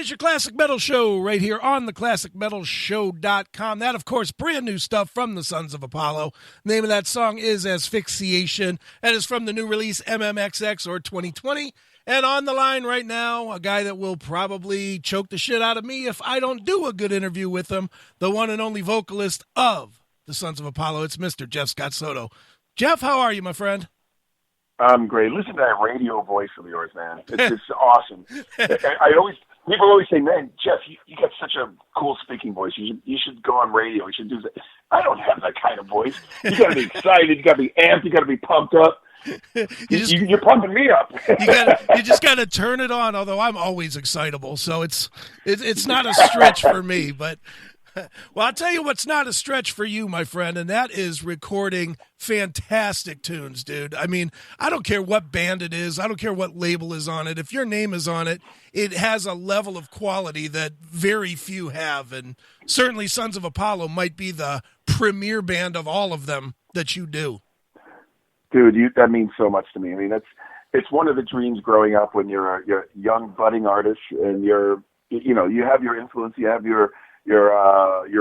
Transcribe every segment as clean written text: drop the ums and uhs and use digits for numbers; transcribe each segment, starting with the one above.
is your Classic Metal Show right here on the ClassicMetalShow.com. That, of course, brand new stuff from the Sons of Apollo. The name of that song is Asphyxiation. That is from the new release MMXX or 2020. And on the line right now, a guy that will probably choke the shit out of me if I don't do a good interview with him, the one and only vocalist of the Sons of Apollo. It's Mr. Jeff Scott Soto. Jeff, how are you, my friend? I'm great. Listen to that radio voice of yours, man. It's just awesome. People always say, man, Jeff, you got such a cool speaking voice. You should go on radio. You should do that. I don't have that kind of voice. You got to be excited. You got to be amped. You got to be pumped up. You're pumping me up. you just got to turn it on. Although I'm always excitable, so it's not a stretch for me. But well, I'll tell you what's not a stretch for you, my friend, and that is recording fantastic tunes, dude. I mean, I don't care what band it is. I don't care what label is on it. If your name is on it, it has a level of quality that very few have, and certainly Sons of Apollo might be the premier band of all of them that you do. Dude, that means so much to me. I mean, it's one of the dreams growing up when you're a young budding artist, and you have your influence, you have your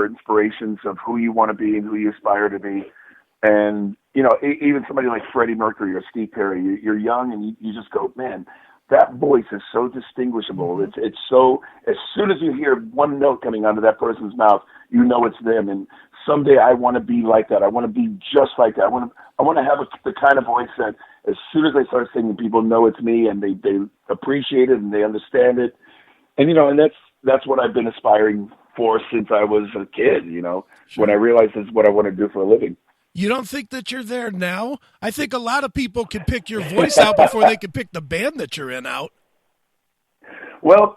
inspirations of who you want to be and who you aspire to be. And, even somebody like Freddie Mercury or Steve Perry, you're young and you just go, man, that voice is so distinguishable. It's so, as soon as you hear one note coming out of that person's mouth, you know it's them. And someday I want to be like that. I want to be just like that. I want to have the kind of voice that as soon as I start singing, people know it's me and they appreciate it and they understand it. And, and that's what I've been aspiring for since I was a kid, Sure. When I realized this is what I want to do for a living. You don't think that you're there now? I think a lot of people can pick your voice out before they can pick the band that you're in out. Well,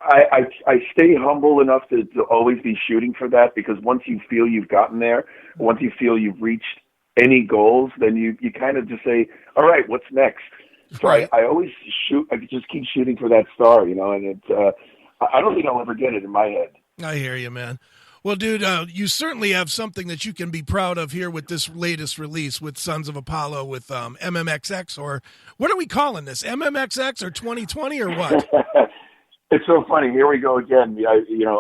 I stay humble enough to always be shooting for that, because once you feel you've gotten there, once you feel you've reached any goals, then you kind of just say, all right, what's next? So right. I always shoot. I just keep shooting for that star, and it's, I don't think I'll ever get it in my head. I hear you, man. Well, dude, you certainly have something that you can be proud of here with this latest release with Sons of Apollo with MMXX, or what are we calling this? MMXX or 2020 or what? It's so funny. Here we go again.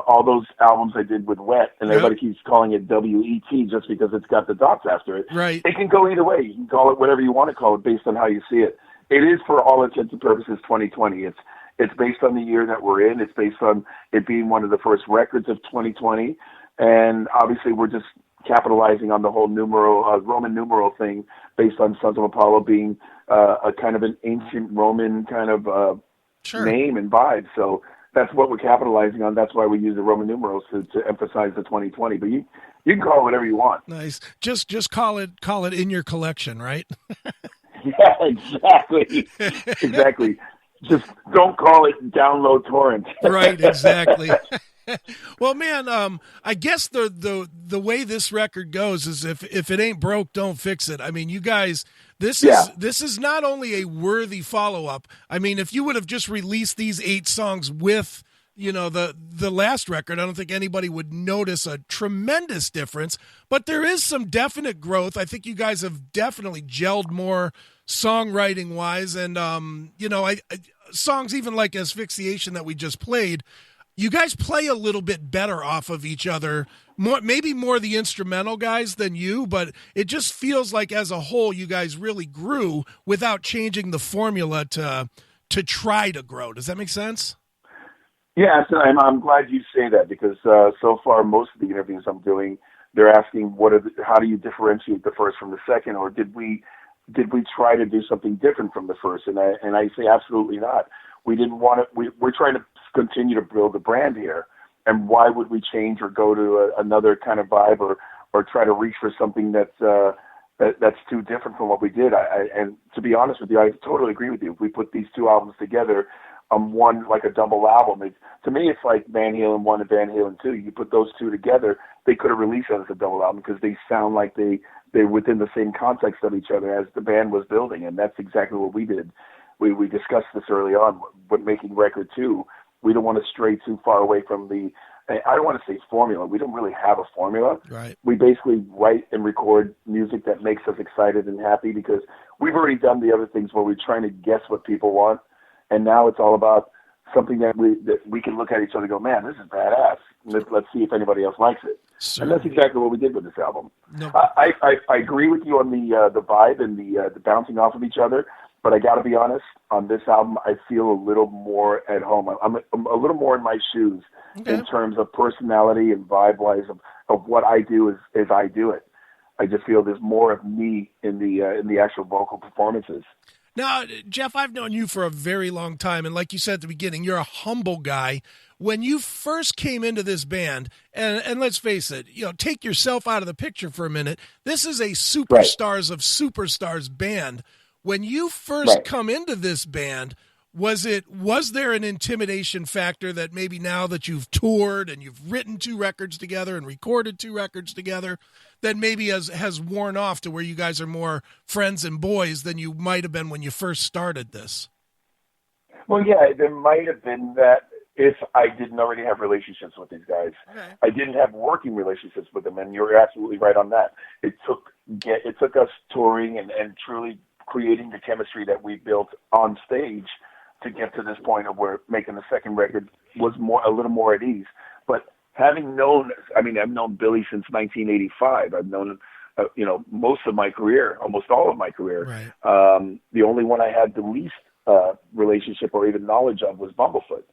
All those albums I did with Wet, and everybody keeps calling it WET just because it's got the dots after it. Right. It can go either way. You can call it whatever you want to call it based on how you see it. It is, for all intents and purposes, 2020. It's based on the year that we're in. It's based on it being one of the first records of 2020. And obviously we're just capitalizing on the whole Roman numeral thing based on Sons of Apollo being a kind of an ancient Roman kind of Sure. name and vibe. So that's what we're capitalizing on. That's why we use the Roman numerals to emphasize the 2020. But you can call it whatever you want. Nice. Just call it in your collection, right? Yeah, exactly. Exactly. Just don't call it download torrent. Right, exactly. Well, man, I guess the way this record goes is if it ain't broke, don't fix it. I mean, you guys, this is not only a worthy follow-up. I mean, if you would have just released these 8 songs with, the last record, I don't think anybody would notice a tremendous difference, but there is some definite growth. I think you guys have definitely gelled more songwriting-wise, and, songs even like Asphyxiation that we just played, you guys play a little bit better off of each other, maybe more the instrumental guys than you, but it just feels like as a whole you guys really grew without changing the formula to try to grow. Does that make sense? Yeah, I'm glad you say that, because so far most of the interviews I'm doing, they're asking how do you differentiate the first from the second, or did we try to do something different from the first? And I say absolutely not. We didn't want to. We're trying to continue to build a brand here, and why would we change or go to another kind of vibe or try to reach for something that's too different from what we did? And to be honest with you, I totally agree with you. If we put these 2 albums together on one, like a double album, to me it's like Van Halen 1 and Van Halen 2. You put those 2 together, they could have released it as a double album because they sound like they're within the same context of each other as the band was building, and that's exactly what we did. We discussed this early on, but making record 2, we don't want to stray too far away from I don't want to say formula. We don't really have a formula. Right. We basically write and record music that makes us excited and happy, because we've already done the other things where we're trying to guess what people want, and now it's all about something that we can look at each other and go, man, this is badass. Let's see if anybody else likes it. Sure. And that's exactly what we did with this album. No. I agree with you on the vibe and the bouncing off of each other, but I got to be honest, on this album, I feel a little more at home. I'm a little more in my shoes in terms of personality and vibe-wise of what I do as I do it. I just feel there's more of me in the actual vocal performances. Now, Jeff, I've known you for a very long time, and like you said at the beginning, you're a humble guy. When you first came into this band, and let's face it, take yourself out of the picture for a minute. This is a superstars of superstars band. When you first come into this band, was there an intimidation factor that maybe now that you've toured and you've written 2 records together and recorded 2 records together, that maybe has worn off to where you guys are more friends and boys than you might have been when you first started this? Well, yeah, there might have been that if I didn't already have relationships with these guys. Okay. I didn't have working relationships with them, and you're absolutely right on that. It took us touring and truly creating the chemistry that we built on stage to get to this point of where making the second record was a little more at ease. But having known, I've known Billy since 1985. I've known, most of my career, almost all of my career. Right. The only one I had the least relationship or even knowledge of was Bumblefoot.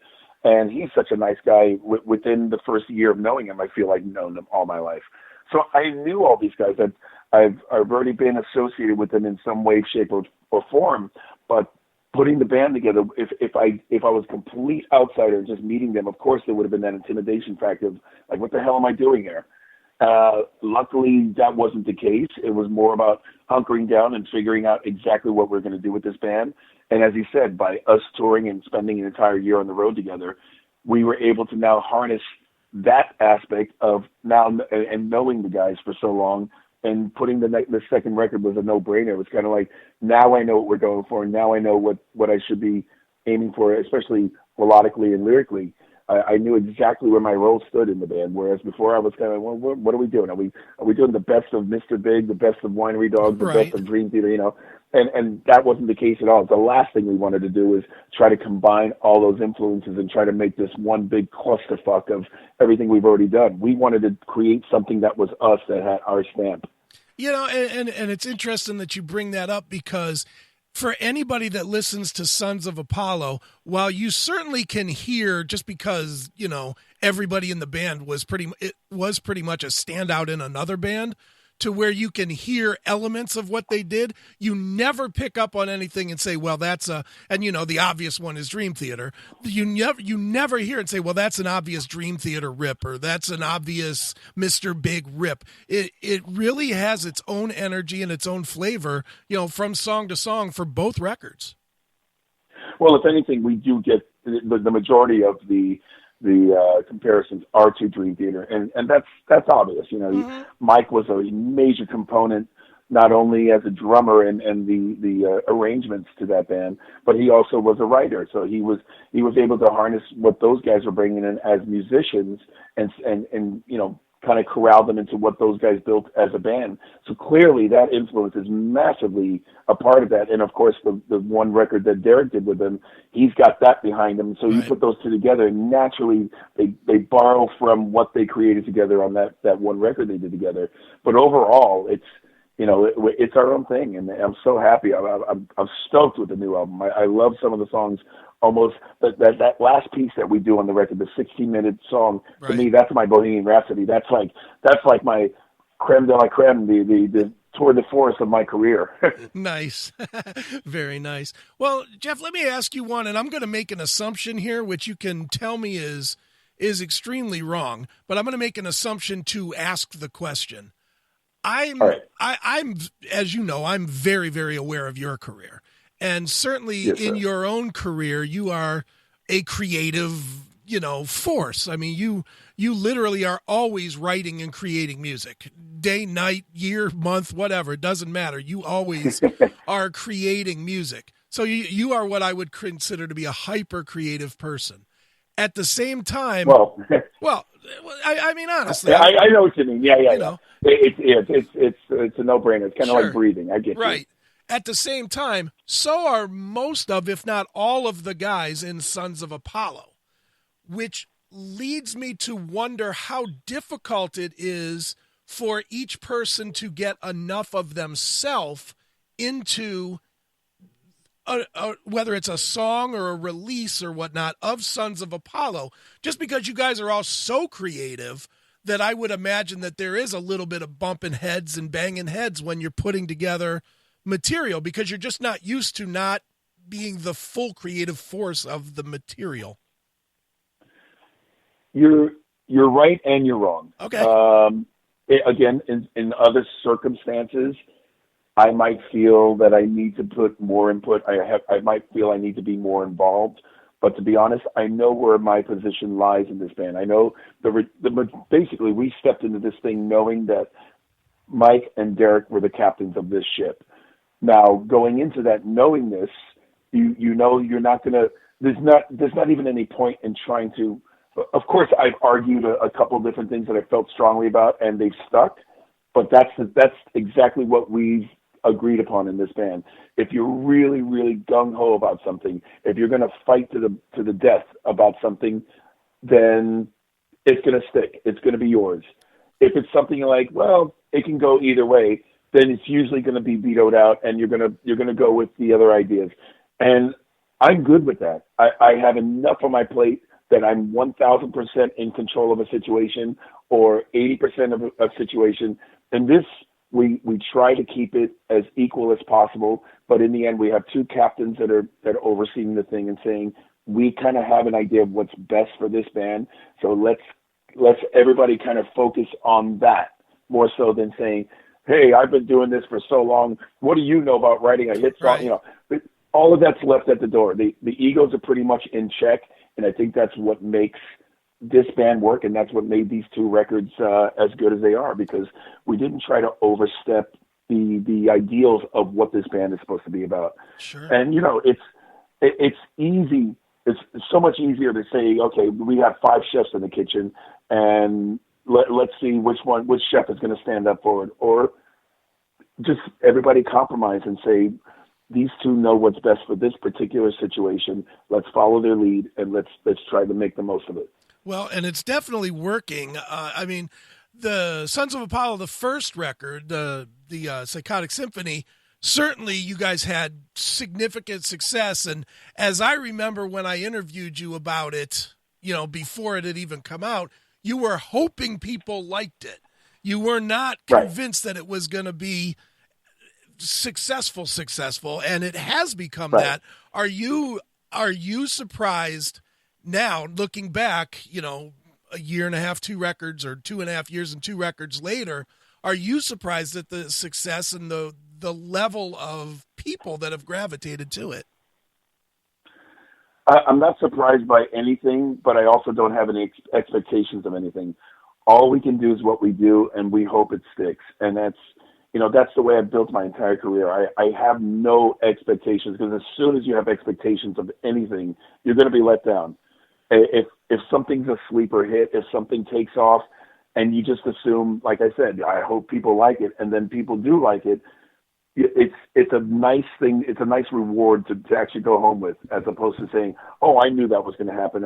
And he's such a nice guy. Within the first year of knowing him, I feel like I've known him all my life. So I knew all these guys. I've already been associated with them in some way, shape, or form. But putting the band together, if I was a complete outsider and just meeting them, of course there would have been that intimidation factor of, like, what the hell am I doing here? Luckily, that wasn't the case. It was more about hunkering down and figuring out exactly what we're going to do with this band. And as he said, by us touring and spending an entire year on the road together, we were able to now harness that aspect of now and knowing the guys for so long. And putting the second record was a no-brainer. It was kind of like, now I know what we're going for, and now I know what I should be aiming for, especially melodically and lyrically. I knew exactly where my role stood in the band, whereas before I was kind of, well, what are we doing? Are we doing the best of Mr. Big, the best of Winery Dogs, the best of Dream Theater, And that wasn't the case at all. The last thing we wanted to do was try to combine all those influences and try to make this one big clusterfuck of everything we've already done. We wanted to create something that was us, that had our stamp. And it's interesting that you bring that up, because for anybody that listens to Sons of Apollo, while you certainly can hear, just because, everybody in the band was pretty much a standout in another band, to where you can hear elements of what they did, you never pick up on anything and say, well, that's the obvious one is Dream Theater. You never hear and say, well, that's an obvious Dream Theater rip, or that's an obvious Mr. Big rip. It really has its own energy and its own flavor, from song to song for both records. Well, if anything, we do get the majority of the comparisons are to Dream Theater, and that's obvious. Mm-hmm. Mike was a major component, not only as a drummer and the arrangements to that band, but he also was a writer. So he was able to harness what those guys were bringing in as musicians and kind of corral them into what those guys built as a band. So clearly that influence is massively a part of that. And of course, the one record that Derek did with him, he's got that behind him. So you put those two together, and naturally they borrow from what they created together on that one record they did together. But overall, it's our own thing, and I'm so happy. I'm stoked with the new album. I love some of the songs. Almost that last piece that we do on the record, the 16-minute song, to me, that's my Bohemian Rhapsody. That's like my creme de la creme, the tour de force of my career. Nice. Very nice. Well, Jeff, let me ask you one, and I'm going to make an assumption here, which you can tell me is extremely wrong, but I'm going to make an assumption to ask the question. I'm, as you know, I'm very, very aware of your career. And certainly in your own career, you are a creative, force. I mean, you literally are always writing and creating music. Day, night, year, month, whatever. It doesn't matter. You always are creating music. So you are what I would consider to be a hyper-creative person. At the same time, I mean, honestly. I know what you mean. Yeah. It's a no-brainer. It's kind of like breathing. I get right. you. at the same time, so are most of, if not all of the guys in Sons of Apollo, which leads me to wonder how difficult it is for each person to get enough of themselves into whether it's a song or a release or whatnot of Sons of Apollo, just because you guys are all so creative that I would imagine that there is a little bit of bumping heads and banging heads when you're putting together material, because you're just not used to not being the full creative force of the material. You're right and you're wrong. Okay. Again, in other circumstances, I might feel that I need to put more input. I might feel I need to be more involved. But to be honest, I know where my position lies in this band. I know basically we stepped into this thing knowing that Mike and Derek were the captains of this ship. Now, going into that, knowing this, you know you're not gonna. There's not even any point in trying to. Of course, I've argued a couple of different things that I felt strongly about, and they've stuck. But that's exactly what we've agreed upon in this band. If you're really, really gung-ho about something, if you're going to fight to the death about something, then it's going to stick. It's going to be yours. If it's something like, well, it can go either way, then it's usually going to be vetoed out, and you're going to go with the other ideas. And I'm good with that. I have enough on my plate that I'm 1,000% in control of a situation or 80% of a situation. And this, we try to keep it as equal as possible, but in the end, we have two captains that are overseeing the thing and saying we kind of have an idea of what's best for this band. So let's everybody kind of focus on that more so than saying, hey, I've been doing this for so long. What do you know about writing a hit song? Right. You know, all of that's left at the door. The egos are pretty much in check, and I think that's what makes this band work, and that's what made these two records as good as they are, because we didn't try to overstep the ideals of what this band is supposed to be about. Sure. And you know, it's easy. It's so much easier to say, okay, we have 5 chefs in the kitchen, and let's see which chef is going to stand up for it, or just everybody compromise and say, these two know what's best for this particular situation. Let's follow their lead, and let's try to make the most of it. Well, and it's definitely working. I mean, the Sons of Apollo, the first record, the Psychotic Symphony, certainly you guys had significant success. And as I remember when I interviewed you about it, you know, before it had even come out, you were hoping people liked it. You were not convinced that it was going to be successful, and it has become that. Are you surprised now, looking back, you know, a year and a half, 2 records, or 2.5 years and 2 records later, are you surprised at the success and the level of people that have gravitated to it? I'm not surprised by anything, but I also don't have any expectations of anything. All we can do is what we do, and we hope it sticks. And that's the way I've built my entire career. I have no expectations, because as soon as you have expectations of anything, you're going to be let down. If something's a sleeper hit, if something takes off, and you just assume, like I said, I hope people like it, and then people do like it, it's a nice thing. It's a nice reward to actually go home with, as opposed to saying, oh, I knew that was going to happen.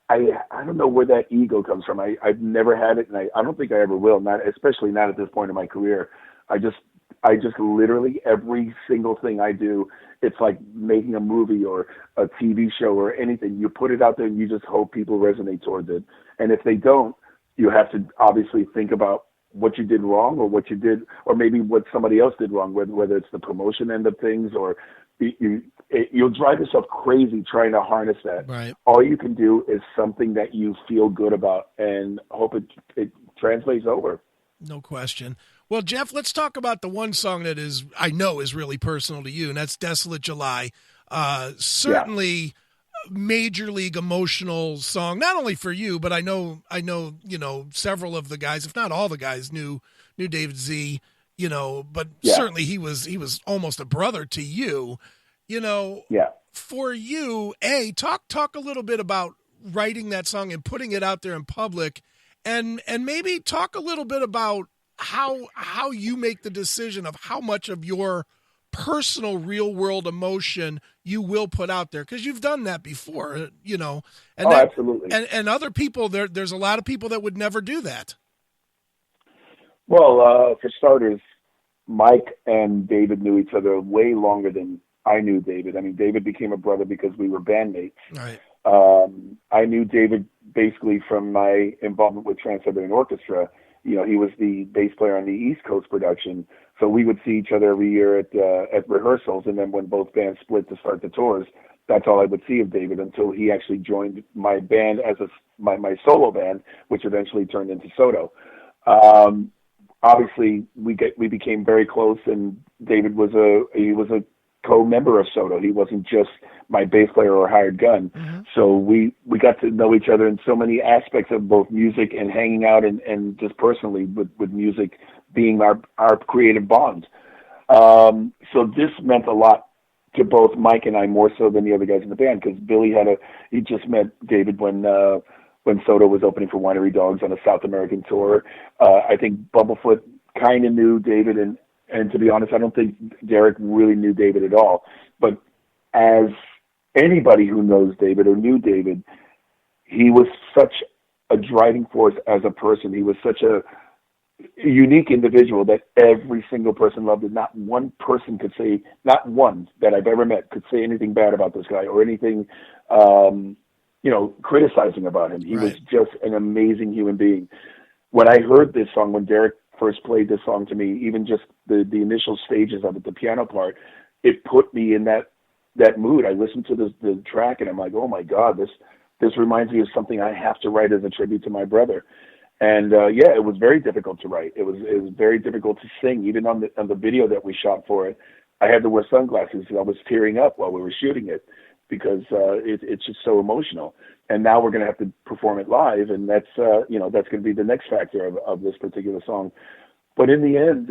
I don't know where that ego comes from. I've never had it, and I don't think I ever will, especially not at this point in my career. I just literally, every single thing I do, it's like making a movie or a TV show or anything. You put it out there and you just hope people resonate towards it. And if they don't, you have to obviously think about what you did wrong, or what you did, or maybe what somebody else did wrong, whether it's the promotion end of things, or you'll drive yourself crazy trying to harness that. Right. All you can do is something that you feel good about and hope it translates over. No question. Well, Jeff, let's talk about the one song that I know is really personal to you, and that's Desolate July. Certainly major league emotional song, not only for you, but I know, you know, several of the guys, if not all the guys, knew David Z, you know, but certainly he was almost a brother to you, you know. Yeah. For you, talk a little bit about writing that song and putting it out there in public, and maybe talk a little bit about how you make the decision of how much of your personal real world emotion you will put out there, because you've done that before, you know. And absolutely. And other people, there's a lot of people that would never do that. Well, for starters, Mike and David knew each other way longer than I knew David. I mean, David became a brother because we were bandmates. Right. I knew David basically from my involvement with Trans-Siberian Orchestra. You know, he was the bass player on the East Coast production, so we would see each other every year at rehearsals, and then when both bands split to start the tours, that's all I would see of David until he actually joined my band as my solo band, which eventually turned into Soto. Obviously, we became very close, and David was a co-member of Soto. He wasn't just my bass player or hired gun. Mm-hmm. So we got to know each other in so many aspects of both music and hanging out and just personally with music being our creative bond. So this meant a lot to both Mike and I, more so than the other guys in the band, because Billy he just met David when Soto was opening for Winery Dogs on a South American tour. I think Bumblefoot kind of knew David, and to be honest, I don't think Derek really knew David at all. But as anybody who knows David or knew David, he was such a driving force as a person. He was such a unique individual that every single person loved him. Not one person could say, not one that I've ever met could say anything bad about this guy or anything, criticizing about him. He was just an amazing human being. When I heard this song, when Derek first played this song to me, even just the initial stages of it, the piano part, it put me in that mood. I listened to the track and I'm like, oh my God, this reminds me of something I have to write as a tribute to my brother. And it was very difficult to write. It was very difficult to sing. Even on the video that we shot for it, I had to wear sunglasses. I was tearing up while we were shooting it because it's just so emotional. And now we're going to have to perform it live, and that's going to be the next factor of this particular song. But in the end,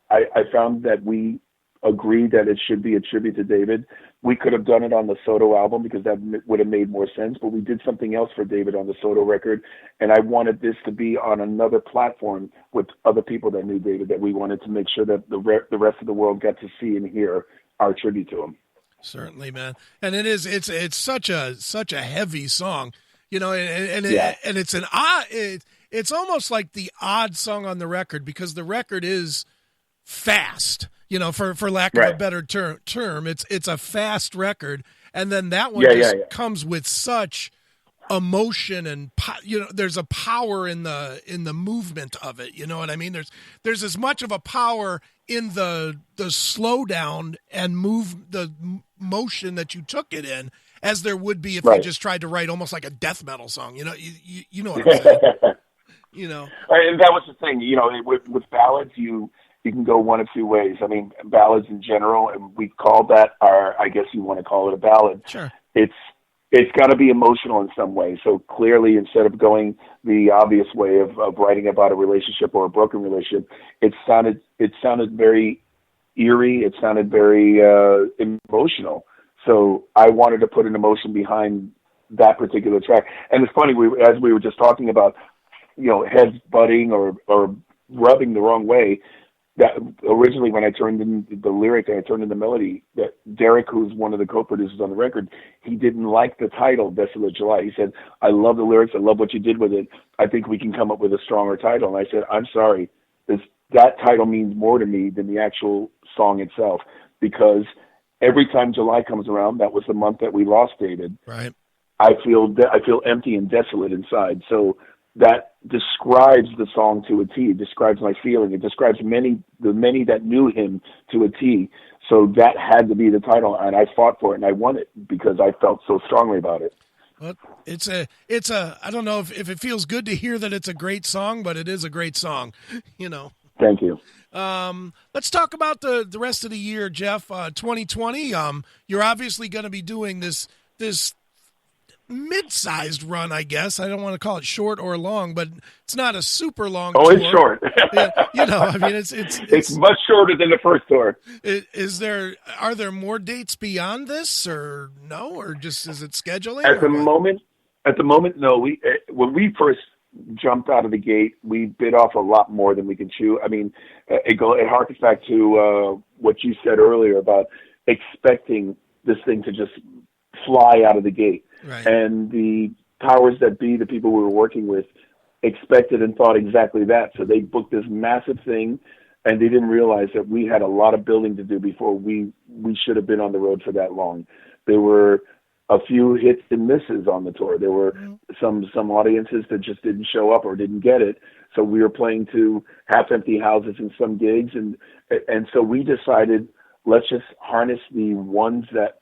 I found that we agreed that it should be a tribute to David. We could have done it on the Soto album because that would have made more sense, but we did something else for David on the Soto record, and I wanted this to be on another platform with other people that knew David, that we wanted to make sure that the rest of the world got to see and hear our tribute to him. Certainly, man. And it's such a heavy song, you know, and it's an odd, it's almost like the odd song on the record, because the record is fast, you know, for lack of a better term, it's a fast record. And then that one comes with such emotion and, you know, there's a power in the movement of it. You know what I mean? There's as much of a power in the slowdown and the motion that you took it in as there would be if you just tried to write almost like a death metal song. You know, you know what I'm saying? You know, and that was the thing. You know, with ballads, you can go one of two ways. I mean, ballads in general, and we call that I guess you want to call it a ballad. Sure. It's got to be emotional in some way. So clearly, instead of going the obvious way of writing about a relationship or a broken relationship, it sounded very eerie. It sounded very emotional. So I wanted to put an emotion behind that particular track. And it's funny, as we were just talking about, you know, heads butting or rubbing the wrong way. That originally, when I turned in the lyric and I turned in the melody, that Derek, who's one of the co-producers on the record, he didn't like the title "Desolate July." He said, "I love the lyrics. I love what you did with it. I think we can come up with a stronger title." And I said, "I'm sorry. That title means more to me than the actual song itself, because every time July comes around, that was the month that we lost David. Right. I feel empty and desolate inside." So that describes the song to a T. It describes my feeling. It describes the many that knew him to a T. So that had to be the title, and I fought for it, and I won it because I felt so strongly about it. Well, it's a. I don't know if it feels good to hear that it's a great song, but it is a great song, you know. Thank you. Let's talk about the rest of the year, Jeff. 2020. You're obviously going to be doing this mid-sized run, I guess. I don't want to call it short or long, but it's not a super long tour. It's short. Yeah, you know, I mean, it's much shorter than the first tour. Are there more dates beyond this, or no, or just is it scheduling? At the moment, no. When we first jumped out of the gate. We bit off a lot more than we can chew. I mean, it harkens back to what you said earlier about expecting this thing to just fly out of the gate. Right. And the powers that be, the people we were working with, expected and thought exactly that. So they booked this massive thing, and they didn't realize that we had a lot of building to do before we should have been on the road for that long. There were a few hits and misses on the tour. There were some audiences that just didn't show up or didn't get it. So we were playing to half-empty houses in some gigs, and so we decided, let's just harness the ones that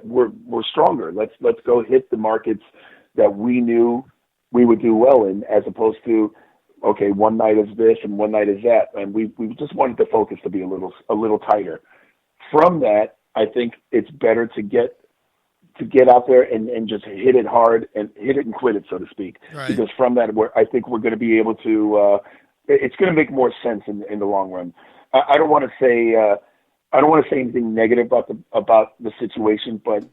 were stronger. Let's go hit the markets that we knew we would do well in, as opposed to, okay, one night is this and one night is that. And we just wanted the focus to be a little tighter. From that, I think it's better to get out there and just hit it hard and hit it and quit it, so to speak. Right. Because from that, I think we're going to be able to. It's going to make more sense in the long run. I don't want to say anything negative about the situation, but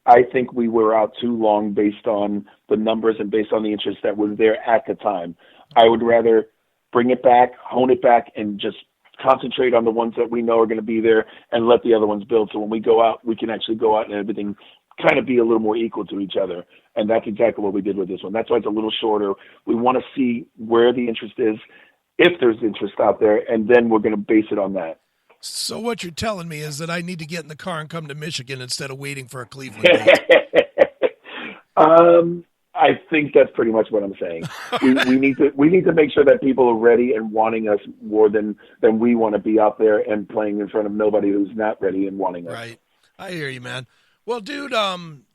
I think we were out too long based on the numbers and based on the interest that was there at the time. I would rather bring it back, hone it back, and just concentrate on the ones that we know are going to be there and let the other ones build. So when we go out, we can actually go out and everything kind of be a little more equal to each other. And that's exactly what we did with this one. That's why it's a little shorter. We want to see where the interest is, if there's interest out there, and then we're going to base it on that. So what you're telling me is that I need to get in the car and come to Michigan instead of waiting for a Cleveland date. I think that's pretty much what I'm saying. We need to make sure that people are ready and wanting us more than we want to be out there and playing in front of nobody who's not ready and wanting us. Right. I hear you, man. Well, dude,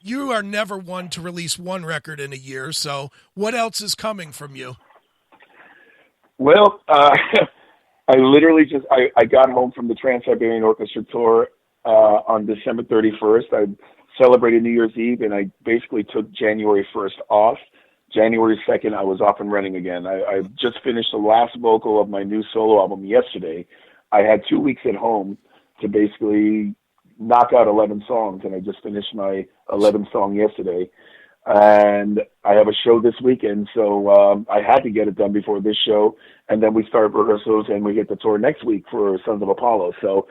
you are never one to release one record in a year, so what else is coming from you? Well, I literally I got home from the Trans-Siberian Orchestra tour on December 31st. I celebrated New Year's Eve, and I basically took January 1st off. January 2nd, I was off and running again. I just finished the last vocal of my new solo album yesterday. I had 2 weeks at home to basically knock out 11 songs, and I just finished my 11th song yesterday. And I have a show this weekend, so I had to get it done before this show. And then we start rehearsals, and we hit the tour next week for Sons of Apollo. So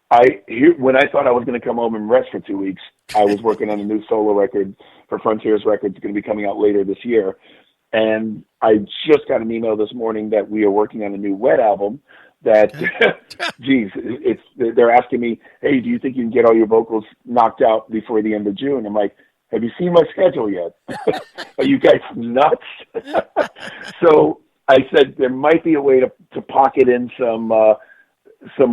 when I thought I was going to come home and rest for 2 weeks, I was working on a new solo record for Frontiers Records. It's going to be coming out later this year. And I just got an email this morning that we are working on a new Wet album that, geez, they're asking me, hey, do you think you can get all your vocals knocked out before the end of June? I'm like, have you seen my schedule yet? Are you guys nuts? So I said there might be a way to pocket in some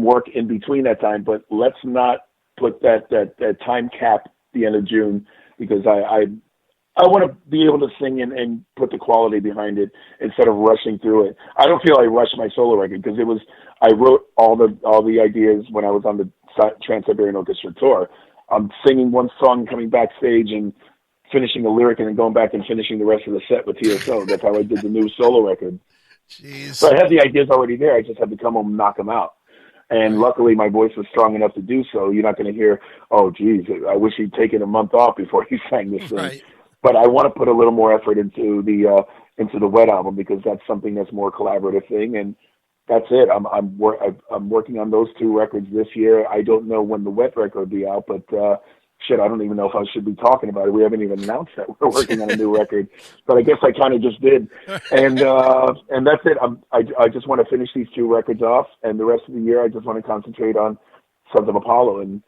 work in between that time, but let's not put that time cap the end of June, because I want to be able to sing and put the quality behind it instead of rushing through it. I don't feel I rushed my solo record, because I wrote all the ideas when I was on the Trans-Siberian Orchestra tour. I'm singing one song, coming backstage and finishing a lyric, and then going back and finishing the rest of the set with TSO. That's how I did the new solo record. Jeez. So I had the ideas already there. I just had to come home and knock them out. And luckily, my voice was strong enough to do so. You're not going to hear, oh, geez, I wish he'd taken a month off before he sang this thing. Right. But I want to put a little more effort into the Wet album, because that's something that's more collaborative thing. And that's it. I'm working on those two records this year. I don't know when the Wet record will be out, but shit, I don't even know if I should be talking about it. We haven't even announced that we're working on a new record, but I guess I kind of just did. And that's it. I just want to finish these two records off, and the rest of the year I just want to concentrate on Sons of Apollo and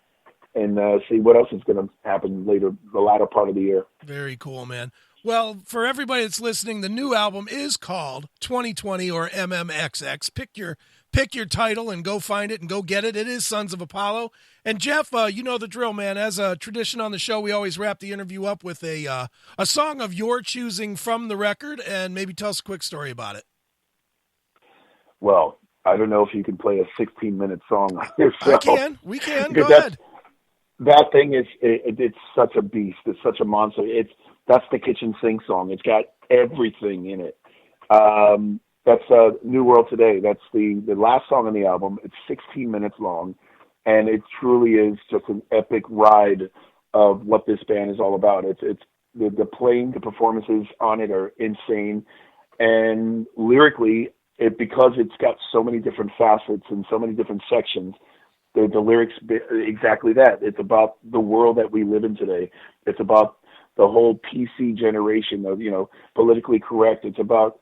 see what else is going to happen later, the latter part of the year. Very cool, man. Well, for everybody that's listening, the new album is called 2020 or MMXX. Pick your title and go find it and go get it. It is Sons of Apollo. And Jeff, you know the drill, man. As a tradition on the show, we always wrap the interview up with a song of your choosing from the record, and maybe tell us a quick story about it. Well, I don't know if you can play a 16-minute song on your show. We can. Go ahead. That thing it's such a beast. It's such a monster. That's the kitchen sink song. It's got everything in it. That's New World Today. That's the last song on the album. It's 16 minutes long, and it truly is just an epic ride of what this band is all about. It's the playing, the performances on it are insane, and lyrically, because it's got so many different facets and so many different sections. The lyrics, exactly that. It's about the world that we live in today. It's about the whole PC generation of, politically correct. It's about,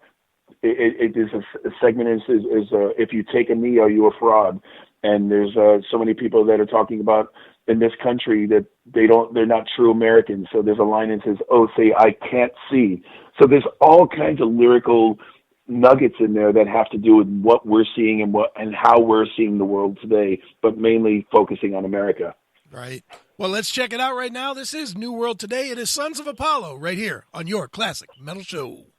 it is a segment is if you take a knee, are you a fraud? And there's so many people that are talking about in this country that they're not true Americans. So there's a line that says, "Oh, say I can't see." So there's all kinds of lyrical nuggets in there that have to do with what we're seeing and how we're seeing the world today, but mainly focusing on America. Right. Well, let's check it out right now. This is New World Today. It is Sons of Apollo right here on your Classic Metal Show.